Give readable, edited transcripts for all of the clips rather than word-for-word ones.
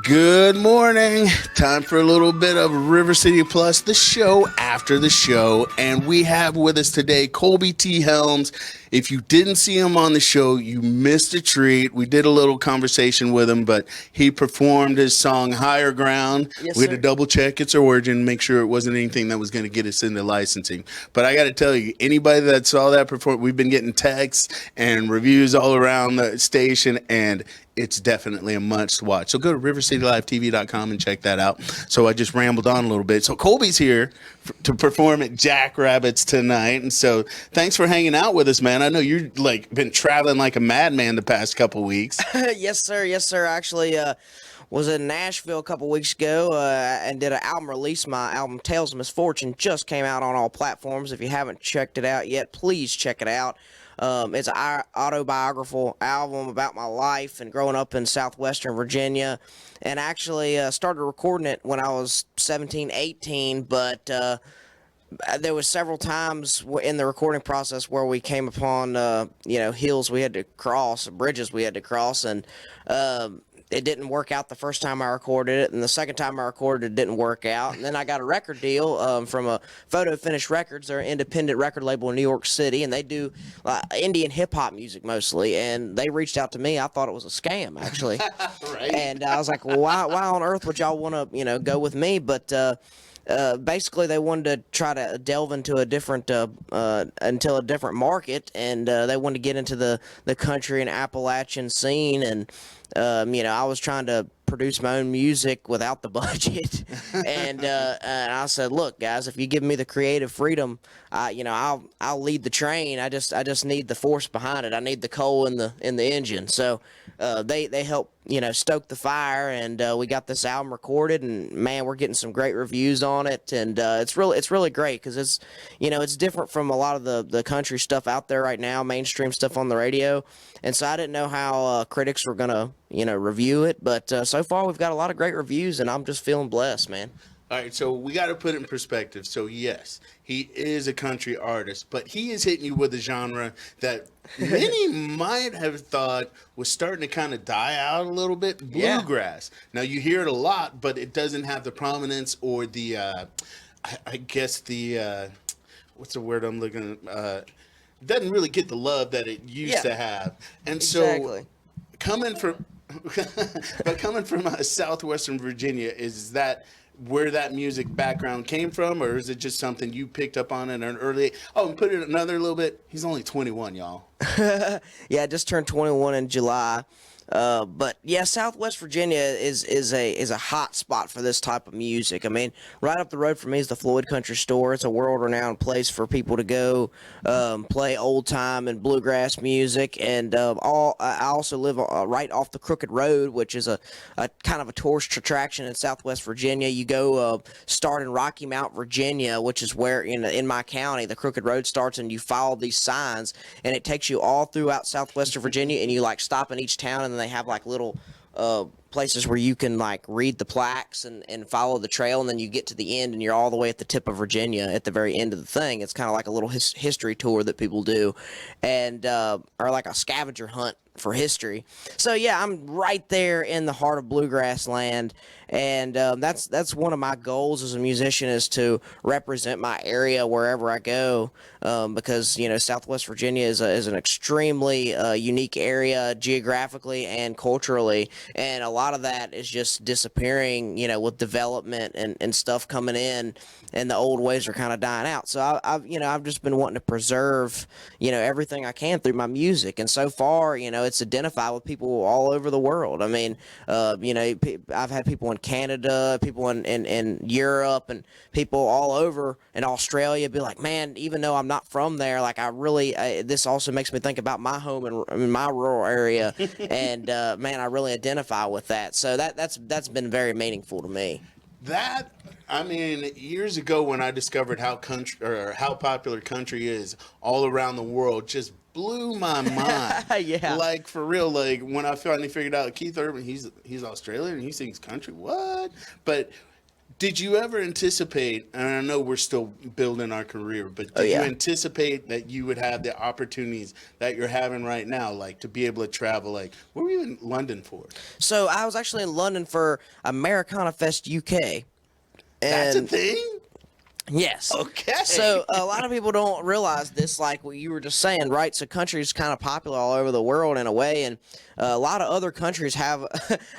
Good morning. Time for a little bit of River City Plus, the show after the show. And we have with us today Colby T. Helms. If you didn't see him on the show, you missed a treat. We did a little conversation with him, but he performed his song Higher Ground. Yes, We had to sir. double check its origin, make sure it wasn't anything that was going to get us into licensing. But I got to tell you, anybody that saw that perform, we've been getting texts and reviews all around the station, and it's definitely a must watch. So go to rivercitylivetv.com and check that out. So I just rambled on a little bit. So Colby's here to perform at Jackrabbits tonight. And so thanks for hanging out with us, man. I know you've been traveling like a madman the past couple weeks. Yes, sir. Yes, sir. Actually, was in Nashville a couple weeks ago and did an album release. My album Tales of Misfortune just came out on all platforms. If you haven't checked it out yet, please check it out. It's an autobiographical album about my life and growing up in southwestern Virginia. And actually started recording it when I was 17, 18, but there was several times in the recording process where we came upon hills we had to cross, bridges we had to cross, and it didn't work out the first time I recorded it, and the second time I recorded it didn't work out. And then I got a record deal from a Photo Finish Records. They're an independent record label in New York City, and they do Indian hip-hop music mostly. And they reached out to me. I thought it was a scam, actually. Right. And I was like, well, why on earth would y'all want to go with me? But basically they wanted to try to delve into a different until a different market, and they wanted to get into the country and Appalachian scene. And I was trying to produce my own music without the budget. And I said, look guys, if you give me the creative freedom, I'll lead the train. I just need the force behind it. I need the coal in the engine. So they helped stoke the fire, and we got this album recorded, and man, we're getting some great reviews on it. And it's really great because it's different from a lot of the country stuff out there right now, mainstream stuff on the radio. And so I didn't know how critics were gonna review it, but so far we've got a lot of great reviews, and I'm just feeling blessed, man. All right, so we got to put it in perspective. So yes, he is a country artist, but he is hitting you with a genre that many might have thought was starting to kind of die out a little bit. Yeah. Bluegrass. Now you hear it a lot, but it doesn't have the prominence or the, I guess the, what's the word I'm looking at? Doesn't really get the love that it used Yeah. to have. And so Exactly. coming from, but coming from southwestern Virginia, is that where that music background came from, or is it just something you picked up on at an early? Oh, and put it another little bit. He's only 21, y'all. Yeah, I just turned 21 in July. But yeah, Southwest Virginia is a hot spot for this type of music. I mean, right up the road from me is the Floyd Country Store. It's a world renowned place for people to go play old time and bluegrass music. And I also live right off the Crooked Road, which is a kind of a tourist attraction in Southwest Virginia. You go start in Rocky Mount, Virginia, which is where in my county the Crooked Road starts, and you follow these signs, and it takes you all throughout Southwestern Virginia, and you stop in each town, and they have little places where you can read the plaques and follow the trail, and then you get to the end and you're all the way at the tip of Virginia at the very end of the thing. It's kind of like a little history tour that people do, and or like a scavenger hunt for history. So yeah, I'm right there in the heart of bluegrass land, and that's one of my goals as a musician, is to represent my area wherever I go, because Southwest Virginia is an extremely unique area geographically and culturally, and a lot of that is just disappearing, with development and stuff coming in, and the old ways are kind of dying out. So I've just been wanting to preserve everything I can through my music, and so far it's identified with people all over the world. I mean, I've had people in Canada, people in Europe, and people all over in Australia be like, man, even though I'm not from there, I really this also makes me think about my home in my rural area, and man, I really identify with that. So that's been very meaningful to me. That, I mean, years ago when I discovered how country or how popular country is all around the world, just blew my mind. Yeah. Like for real, like when I finally figured out Keith Urban, he's Australian and he sings country. What? But Did you ever anticipate, and I know we're still building our career, but Oh did you yeah. anticipate that you would have the opportunities that you're having right now, like to be able to travel? Like, what were you in London for? So I was actually in London for Americana Fest UK, That's a and thing? yes. Okay. So a lot of people don't realize this, like what you were just saying, right? So countries kind of popular all over the world in a way, and a lot of other countries have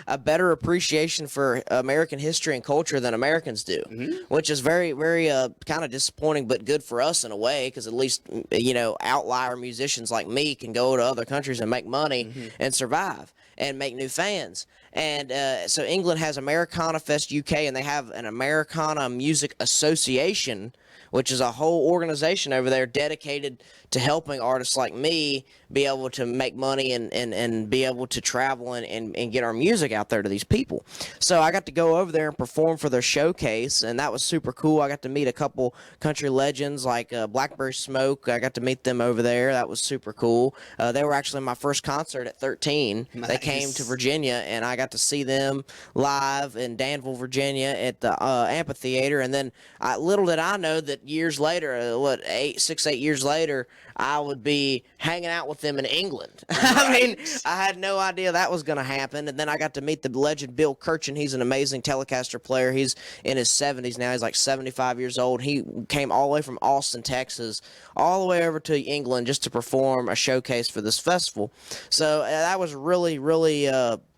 a better appreciation for American history and culture than Americans do, which is very, very kind of disappointing, but good for us in a way, because at least outlier musicians like me can go to other countries and make money and survive and make new fans. And so England has Americana Fest UK, and they have an Americana Music Association, which is a whole organization over there dedicated to helping artists like me be able to make money and be able to travel and get our music out there to these people. So I got to go over there and perform for their showcase, and that was super cool. I got to meet a couple country legends like Blackberry Smoke. I got to meet them over there. That was super cool. They were actually my first concert at 13. They came to Nice. Virginia, and I got to see them live in Danville, Virginia at the amphitheater. And then little did I know that years later, 8 years later, I would be hanging out with them in England. I mean, Right. I had no idea that was going to happen. And then I got to meet the legend Bill Kirchen. He's an amazing Telecaster player. He's in his 70s now. He's like 75 years old. He came all the way from Austin, Texas, all the way over to England just to perform a showcase for this festival. So that was really, really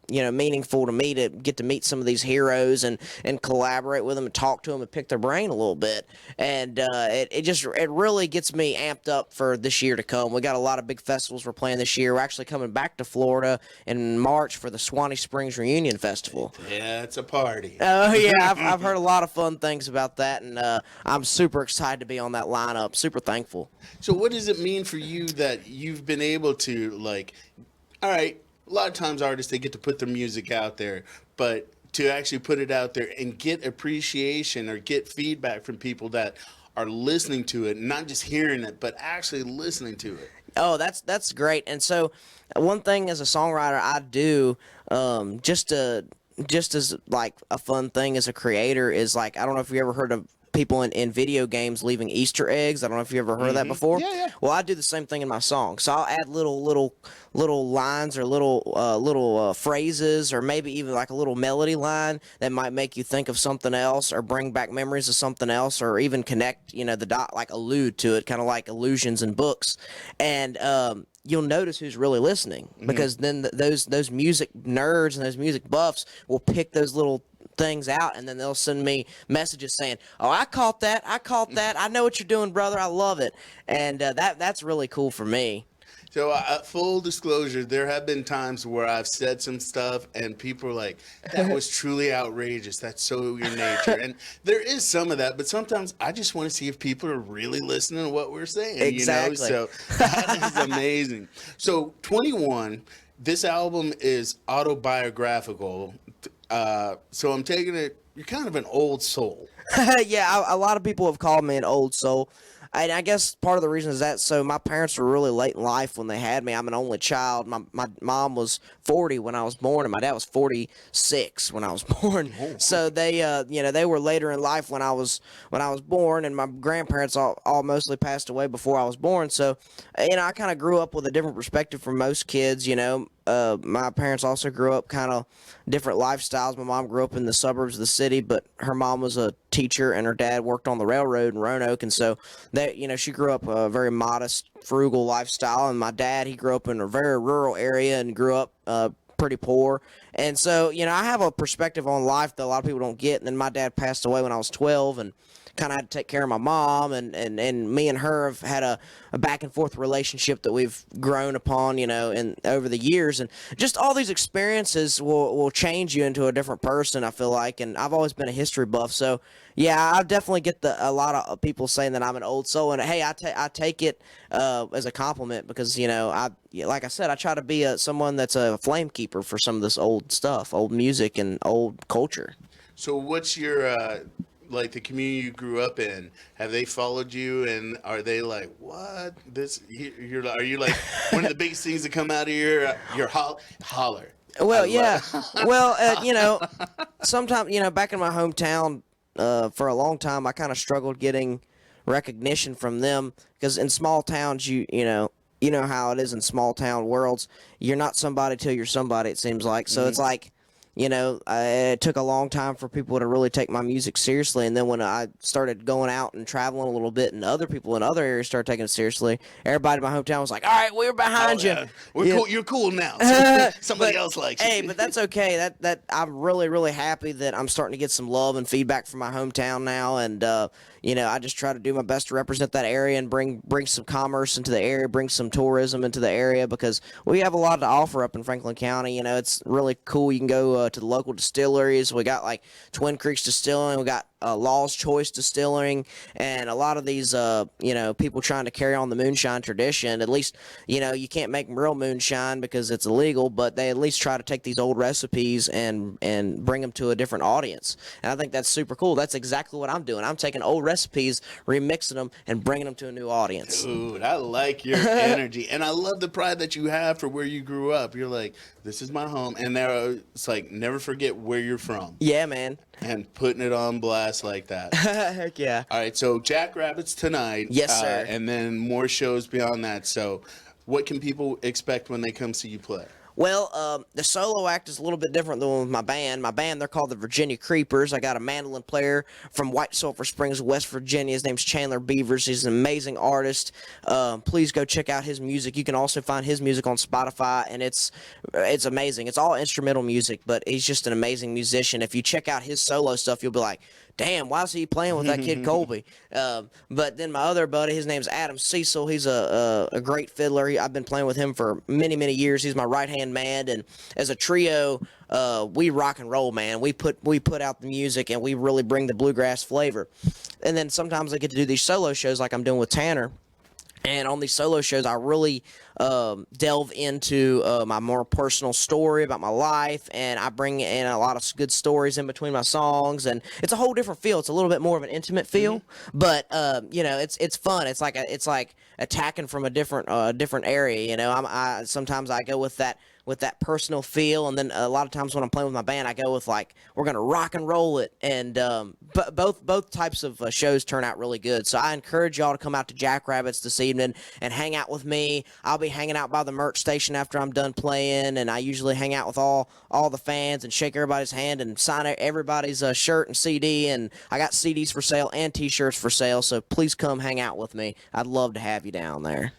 meaningful to me to get to meet some of these heroes and collaborate with them and talk to them and pick their brain a little bit. And it really gets me amped up for this year to come. We got a lot of big festivals we're playing this year. We're actually coming back to Florida in March for the Swanee Springs Reunion Festival. Yeah, it's a party. Oh yeah, I've heard a lot of fun things about that, and I'm super excited to be on that lineup. Super thankful. So, what does it mean for you that you've been able to, like, all right, a lot of times artists, they get to put their music out there, but to actually put it out there and get appreciation or get feedback from people that are listening to it, not just hearing it, but actually listening to it. Oh, that's great. And so, one thing as a songwriter I do, just as like a fun thing as a creator is like I don't know if you ever heard of people in video games leaving Easter eggs. I don't know if you ever heard of that before. Yeah, yeah. Well, I do the same thing in my song. So I'll add little lines or little phrases, or maybe even like a little melody line that might make you think of something else or bring back memories of something else, or even connect the dot, like allude to it, kind of like illusions in books. And you'll notice who's really listening, because then those music nerds and those music buffs will pick those little things out, and then they'll send me messages saying, "Oh, I caught that. I know what you're doing, brother. I love it." And that's really cool for me. So, full disclosure, there have been times where I've said some stuff and people are like, that was truly outrageous. That's so your nature. And there is some of that, but sometimes I just want to see if people are really listening to what we're saying. Exactly. So that is amazing. So, 21, this album is autobiographical. So I'm taking it, you're kind of an old soul. Yeah, a lot of people have called me an old soul. And I guess part of the reason is that so my parents were really late in life when they had me. I'm an only child. My mom was 40 when I was born, and my dad was 46 when I was born. So they they were later in life when I was born, and my grandparents all mostly passed away before I was born. So I kind of grew up with a different perspective from most kids. My parents also grew up kind of different lifestyles. My mom grew up in the suburbs of the city, but her mom was a teacher and her dad worked on the railroad in Roanoke, and so she grew up a very modest, frugal lifestyle. And my dad, he grew up in a very rural area and grew up pretty poor. And so I have a perspective on life that a lot of people don't get. And then my dad passed away when I was 12, and kind of had to take care of my mom, and me and her have had a back and forth relationship that we've grown upon, and over the years. And just all these experiences will change you into a different person, I feel like. And I've always been a history buff, so yeah, I definitely get a lot of people saying that I'm an old soul, and hey, I take it as a compliment, because like I said, I try to be someone that's a flame keeper for some of this old stuff, old music and old culture. So what's your, like the community you grew up in, have they followed you, and are they like, what are you like one of the biggest things that come out of your holler? Well, yeah. Well, sometimes, back in my hometown, for a long time I kind of struggled getting recognition from them, because in small towns, you know how it is in small town worlds. You're not somebody till you're somebody, it seems like. So it's like, it took a long time for people to really take my music seriously. And then when I started going out and traveling a little bit, and other people in other areas started taking it seriously, everybody in my hometown was like, "All right, we're behind you. We're cool. You're cool now. Somebody else likes you." Hey, but that's okay. That I'm really, really happy that I'm starting to get some love and feedback from my hometown now. And I just try to do my best to represent that area and bring some commerce into the area, bring some tourism into the area, because we have a lot to offer up in Franklin County. It's really cool. You can go to the local distilleries. We got like Twin Creeks Distilling. We got Law's Choice Distilling, and a lot of these, people trying to carry on the moonshine tradition. At least, you can't make real moonshine because it's illegal, but they at least try to take these old recipes and bring them to a different audience. And I think that's super cool. That's exactly what I'm doing. I'm taking old recipes, remixing them, and bringing them to a new audience. Dude, I like your energy, and I love the pride that you have for where you grew up. You're like, this is my home, and it's like, never forget where you're from. Yeah, man. And putting it on blast like that. Heck yeah. All right, so Jackrabbits tonight. Yes, sir. And then more shows beyond that. So what can people expect when they come see you play? Well, the solo act is a little bit different than with my band. My band, they're called the Virginia Creepers. I got a mandolin player from White Sulphur Springs, West Virginia. His name's Chandler Beavers. He's an amazing artist. Please go check out his music. You can also find his music on Spotify, and it's amazing. It's all instrumental music, but he's just an amazing musician. If you check out his solo stuff, you'll be like, damn, why is he playing with that kid Colby? But then my other buddy, his name's Adam Cecil. He's a great fiddler. I've been playing with him for many, many years. He's my right-hand man, and as a trio, we rock and roll, man. We put out the music, and we really bring the bluegrass flavor. And then sometimes I get to do these solo shows like I'm doing with Tanner. And on these solo shows, I really delve into my more personal story about my life, and I bring in a lot of good stories in between my songs, and it's a whole different feel. It's a little bit more of an intimate feel, but it's fun. It's like attacking from a different area. Sometimes I go with that personal feel, and then a lot of times when I'm playing with my band, I go with like, we're gonna rock and roll it, and but both types of shows turn out really good. So I encourage y'all to come out to Jackrabbits this evening and hang out with me. I'll be hanging out by the merch station after I'm done playing, and I usually hang out with all the fans and shake everybody's hand and sign everybody's shirt and CD, and I got CDs for sale and t-shirts for sale, so please come hang out with me. I'd love to have you down there.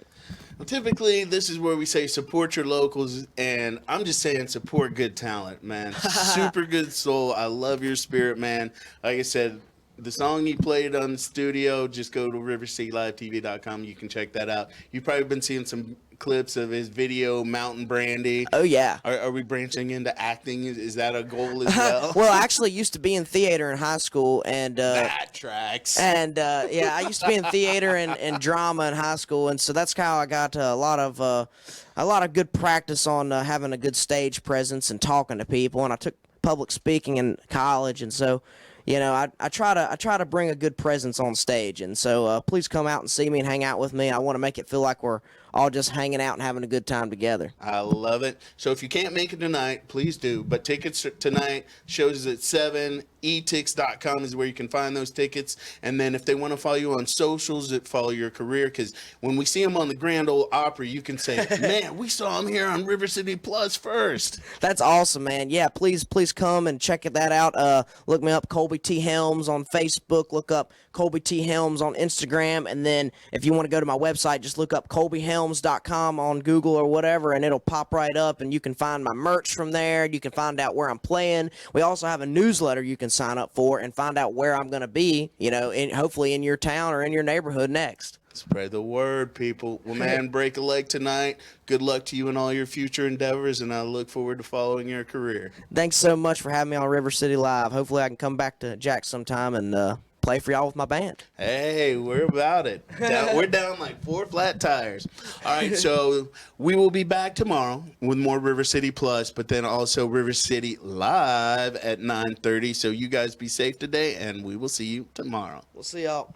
Well, typically, this is where we say support your locals, and I'm just saying support good talent, man. Super good soul. I love your spirit, man. Like I said, the song you played on the studio, just go to rivercitylivetv.com. You can check that out. You've probably been seeing some clips of his video, Mountain Brandy. Oh, yeah. Are we branching into acting? Is that a goal as well? Well, I actually used to be in theater in high school, and that tracks. And I used to be in theater and drama in high school, and so that's how I got a lot of good practice on having a good stage presence and talking to people. And I took public speaking in college, and so I try to bring a good presence on stage. And so please come out and see me and hang out with me. I want to make it feel like we're all just hanging out and having a good time together. I love it. So if you can't make it tonight, please do. But tickets tonight, shows at 7. etix.com is where you can find those tickets. And then if they want to follow you on socials, follow your career. Because when we see them on the Grand Ole Opry, you can say, man, we saw him here on River City Plus first. That's awesome, man. Yeah, please come and check that out. Look me up, Colby T. Helms on Facebook. Look up Colby T. Helms on Instagram. And then if you want to go to my website, just look up colbyhelms.com on Google or whatever, and it'll pop right up, and you can find my merch from there. You can find out where I'm playing. We also have a newsletter you can sign up for and find out where I'm going to be, hopefully in your town or in your neighborhood next. Spread the word, people. Well, man, break a leg tonight. Good luck to you in all your future endeavors, and I look forward to following your career. Thanks so much for having me on River City Live. Hopefully I can come back to Jack sometime and play for y'all with my band. Hey, we're about it. We're down like 4 flat tires. All right, so we will be back tomorrow with more River City Plus, but then also River City Live at 9:30. So you guys be safe today, and we will see you tomorrow. We'll see y'all.